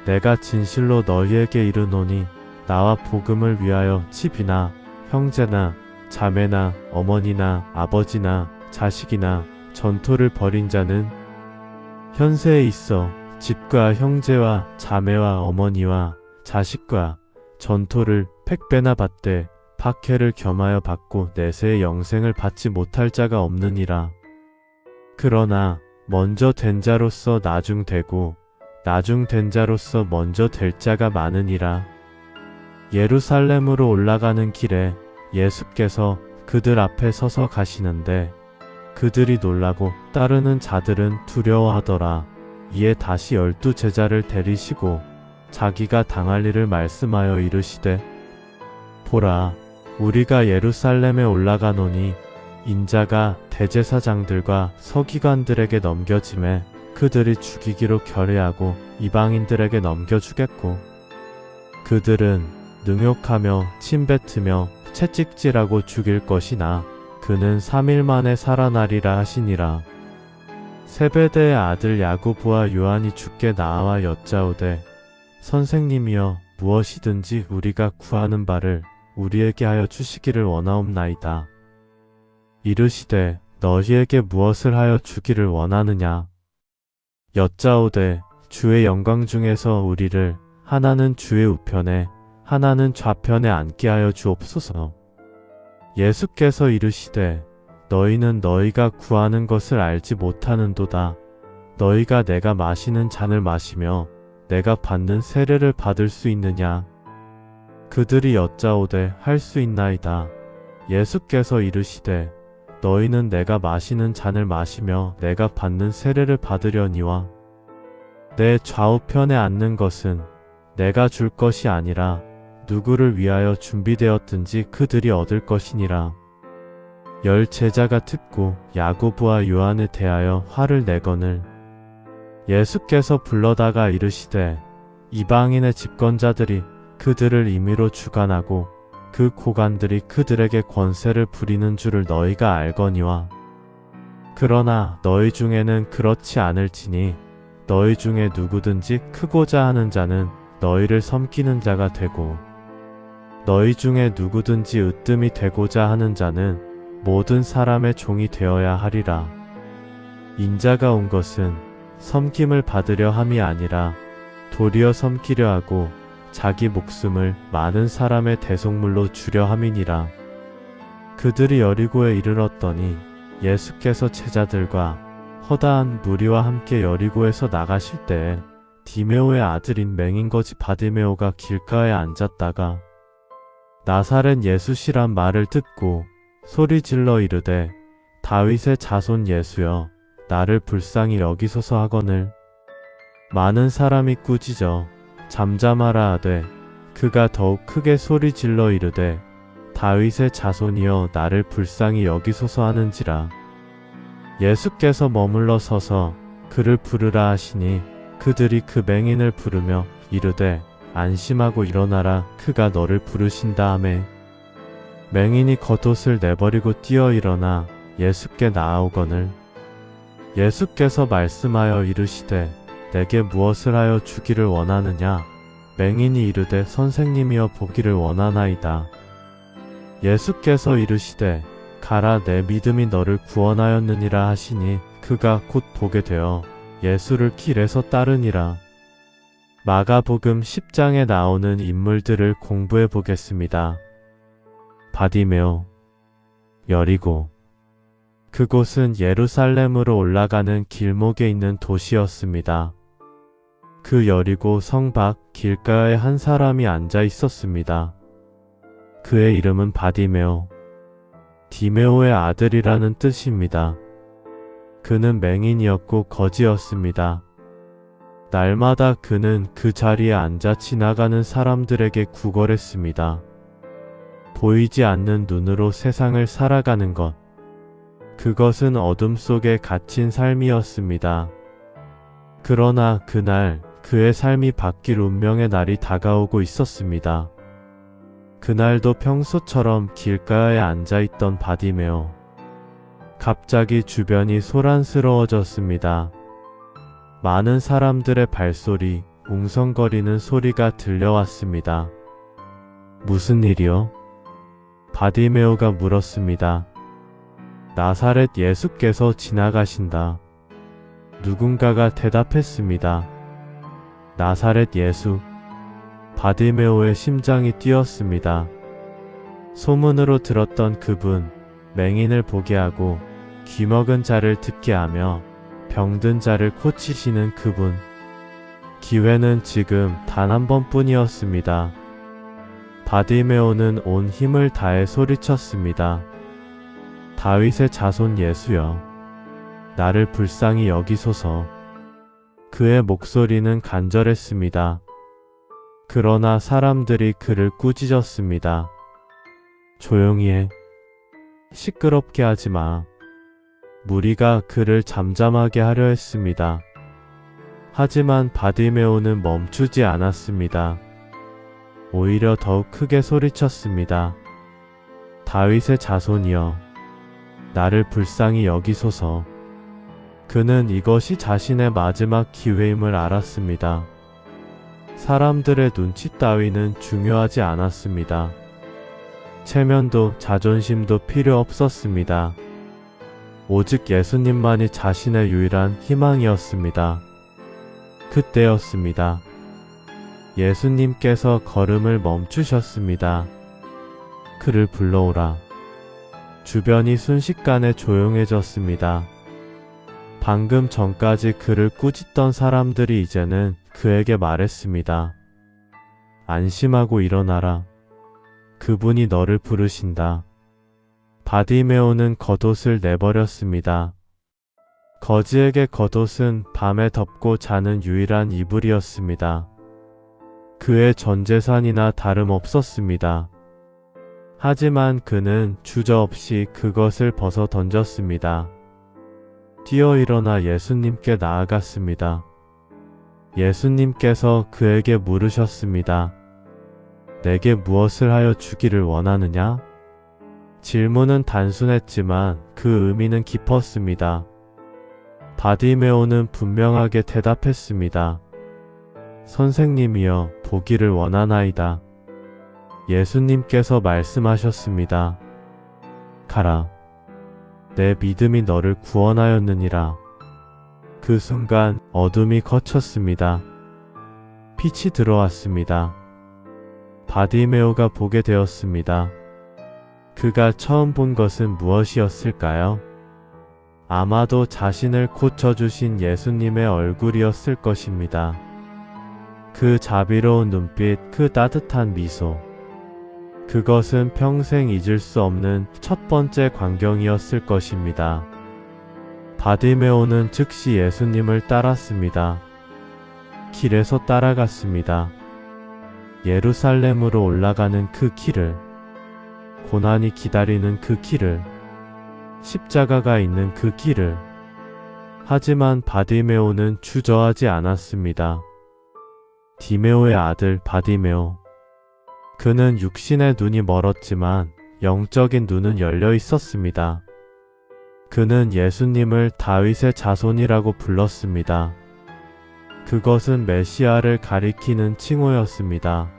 내가 진실로 너희에게 이르노니 나와 복음을 위하여 집이나 형제나 자매나 어머니나 아버지나 자식이나 전토를 벌인 자는 현세에 있어 집과 형제와 자매와 어머니와 자식과 전토를 100배나 받되 박해를 겸하여 받고 내세의 영생을 받지 못할 자가 없느니라. 그러나 먼저 된 자로서 나중 되고 나중 된 자로서 먼저 될 자가 많으니라. 예루살렘으로 올라가는 길에 예수께서 그들 앞에 서서 가시는데 그들이 놀라고 따르는 자들은 두려워하더라. 이에 다시 12 제자를 데리시고 자기가 당할 일을 말씀하여 이르시되 보라 우리가 예루살렘에 올라가노니 인자가 대제사장들과 서기관들에게 넘겨짐에 그들이 죽이기로 결의하고 이방인들에게 넘겨주겠고 그들은 능욕하며 침뱉으며 채찍질하고 죽일 것이나 그는 3일 만에 살아나리라 하시니라. 세베대의 아들 야고보와 요한이 주께 나와 여짜오되 선생님이여 무엇이든지 우리가 구하는 바를 우리에게 하여 주시기를 원하옵나이다. 이르시되 너희에게 무엇을 하여 주기를 원하느냐. 여짜오되 주의 영광 중에서 우리를 하나는 주의 우편에 하나는 좌편에 앉게 하여 주옵소서. 예수께서 이르시되 너희는 너희가 구하는 것을 알지 못하는도다. 너희가 내가 마시는 잔을 마시며 내가 받는 세례를 받을 수 있느냐. 그들이 여짜오되 할 수 있나이다. 예수께서 이르시되 너희는 내가 마시는 잔을 마시며 내가 받는 세례를 받으려니와 내 좌우편에 앉는 것은 내가 줄 것이 아니라 누구를 위하여 준비되었든지 그들이 얻을 것이니라. 10 제자가 듣고 야고보와 요한에 대하여 화를 내거늘 예수께서 불러다가 이르시되 이방인의 집권자들이 그들을 임의로 주관하고 그 고관들이 그들에게 권세를 부리는 줄을 너희가 알거니와 그러나 너희 중에는 그렇지 않을지니 너희 중에 누구든지 크고자 하는 자는 너희를 섬기는 자가 되고 너희 중에 누구든지 으뜸이 되고자 하는 자는 모든 사람의 종이 되어야 하리라. 인자가 온 것은 섬김을 받으려 함이 아니라 도리어 섬기려 하고 자기 목숨을 많은 사람의 대속물로 주려 함이니라. 그들이 여리고에 이르렀더니 예수께서 제자들과 허다한 무리와 함께 여리고에서 나가실 때에 디메오의 아들인 맹인거지 바디메오가 길가에 앉았다가 나사렛 예수시란 말을 듣고 소리 질러 이르되 다윗의 자손 예수여 나를 불쌍히 여기소서 하거늘. 많은 사람이 꾸짖어 잠잠하라 하되 그가 더욱 크게 소리 질러 이르되 다윗의 자손이여 나를 불쌍히 여기소서 하는지라. 예수께서 머물러 서서 그를 부르라 하시니 그들이 그 맹인을 부르며 이르되 안심하고 일어나라 그가 너를 부르신다 하매 맹인이 겉옷을 내버리고 뛰어 일어나 예수께 나아오거늘. 예수께서 말씀하여 이르시되 내게 무엇을 하여 주기를 원하느냐. 맹인이 이르되 선생님이여 보기를 원하나이다. 예수께서 이르시되 가라 내 믿음이 너를 구원하였느니라 하시니 그가 곧 보게 되어 예수를 길에서 따르니라. 마가복음 10장에 나오는 인물들을 공부해 보겠습니다. 바디메오, 여리고. 그곳은 예루살렘으로 올라가는 길목에 있는 도시였습니다. 그 여리고 성 밖 길가에 한 사람이 앉아 있었습니다. 그의 이름은 바디메오, 디메오의 아들이라는 뜻입니다. 그는 맹인이었고 거지였습니다. 날마다 그는 그 자리에 앉아 지나가는 사람들에게 구걸했습니다. 보이지 않는 눈으로 세상을 살아가는 것. 그것은 어둠 속에 갇힌 삶이었습니다. 그러나 그날 그의 삶이 바뀔 운명의 날이 다가오고 있었습니다. 그날도 평소처럼 길가에 앉아있던 바디메오. 갑자기 주변이 소란스러워졌습니다. 많은 사람들의 발소리, 웅성거리는 소리가 들려왔습니다. 무슨 일이요? 바디메오가 물었습니다. 나사렛 예수께서 지나가신다. 누군가가 대답했습니다. 나사렛 예수. 바디메오의 심장이 뛰었습니다. 소문으로 들었던 그분, 맹인을 보게 하고 귀먹은 자를 듣게 하며 병든 자를 고치시는 그분. 기회는 지금 단 한 번뿐이었습니다. 바디메오는 온 힘을 다해 소리쳤습니다. 다윗의 자손 예수여, 나를 불쌍히 여기소서. 그의 목소리는 간절했습니다. 그러나 사람들이 그를 꾸짖었습니다. 조용히 해. 시끄럽게 하지 마. 무리가 그를 잠잠하게 하려 했습니다. 하지만 바디메오는 멈추지 않았습니다. 오히려 더욱 크게 소리쳤습니다. 다윗의 자손이여, 나를 불쌍히 여기소서. 그는 이것이 자신의 마지막 기회임을 알았습니다. 사람들의 눈치 따위는 중요하지 않았습니다. 체면도 자존심도 필요 없었습니다. 오직 예수님만이 자신의 유일한 희망이었습니다. 그때였습니다. 예수님께서 걸음을 멈추셨습니다. 그를 불러오라. 주변이 순식간에 조용해졌습니다. 방금 전까지 그를 꾸짖던 사람들이 이제는 그에게 말했습니다. 안심하고 일어나라. 그분이 너를 부르신다. 바디메오는 겉옷을 내버렸습니다. 거지에게 겉옷은 밤에 덮고 자는 유일한 이불이었습니다. 그의 전재산이나 다름없었습니다. 하지만 그는 주저없이 그것을 벗어 던졌습니다. 뛰어 일어나 예수님께 나아갔습니다. 예수님께서 그에게 물으셨습니다. 내게 무엇을 하여 주기를 원하느냐? 질문은 단순했지만 그 의미는 깊었습니다. 바디메오는 분명하게 대답했습니다. 선생님이여, 보기를 원하나이다. 예수님께서 말씀하셨습니다. 가라. 내 믿음이 너를 구원하였느니라. 그 순간 어둠이 걷혔습니다. 빛이 들어왔습니다. 바디메오가 보게 되었습니다. 그가 처음 본 것은 무엇이었을까요? 아마도 자신을 고쳐주신 예수님의 얼굴이었을 것입니다. 그 자비로운 눈빛, 그 따뜻한 미소. 그것은 평생 잊을 수 없는 첫 번째 광경이었을 것입니다. 바디메오는 즉시 예수님을 따랐습니다. 길에서 따라갔습니다. 예루살렘으로 올라가는 그 길을, 고난이 기다리는 그 길을, 십자가가 있는 그 길을. 하지만 바디메오는 주저하지 않았습니다. 디메오의 아들 바디메오. 그는 육신의 눈이 멀었지만 영적인 눈은 열려 있었습니다. 그는 예수님을 다윗의 자손이라고 불렀습니다. 그것은 메시아를 가리키는 칭호였습니다.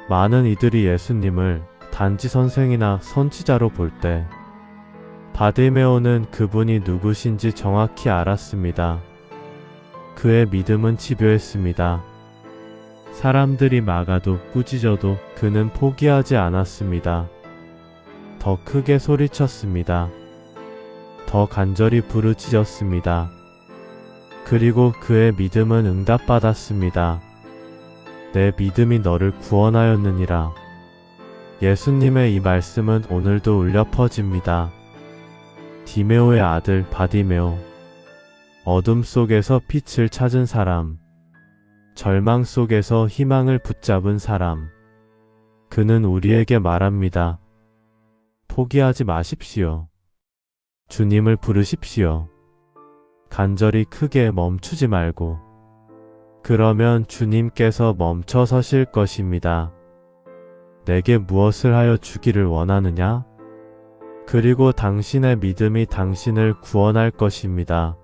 많은 이들이 예수님을 단지 선생이나 선지자로 볼 때 바디메오는 그분이 누구신지 정확히 알았습니다. 그의 믿음은 집요했습니다. 사람들이 막아도 꾸짖어도 그는 포기하지 않았습니다. 더 크게 소리쳤습니다. 더 간절히 부르짖었습니다. 그리고 그의 믿음은 응답받았습니다. 내 믿음이 너를 구원하였느니라. 예수님의 이 말씀은 오늘도 울려 퍼집니다. 디메오의 아들 바디메오. 어둠 속에서 빛을 찾은 사람. 절망 속에서 희망을 붙잡은 사람. 그는 우리에게 말합니다. 포기하지 마십시오. 주님을 부르십시오. 간절히 크게 멈추지 말고. 그러면 주님께서 멈춰 서실 것입니다. 내게 무엇을 하여 주기를 원하느냐? 그리고 당신의 믿음이 당신을 구원할 것입니다.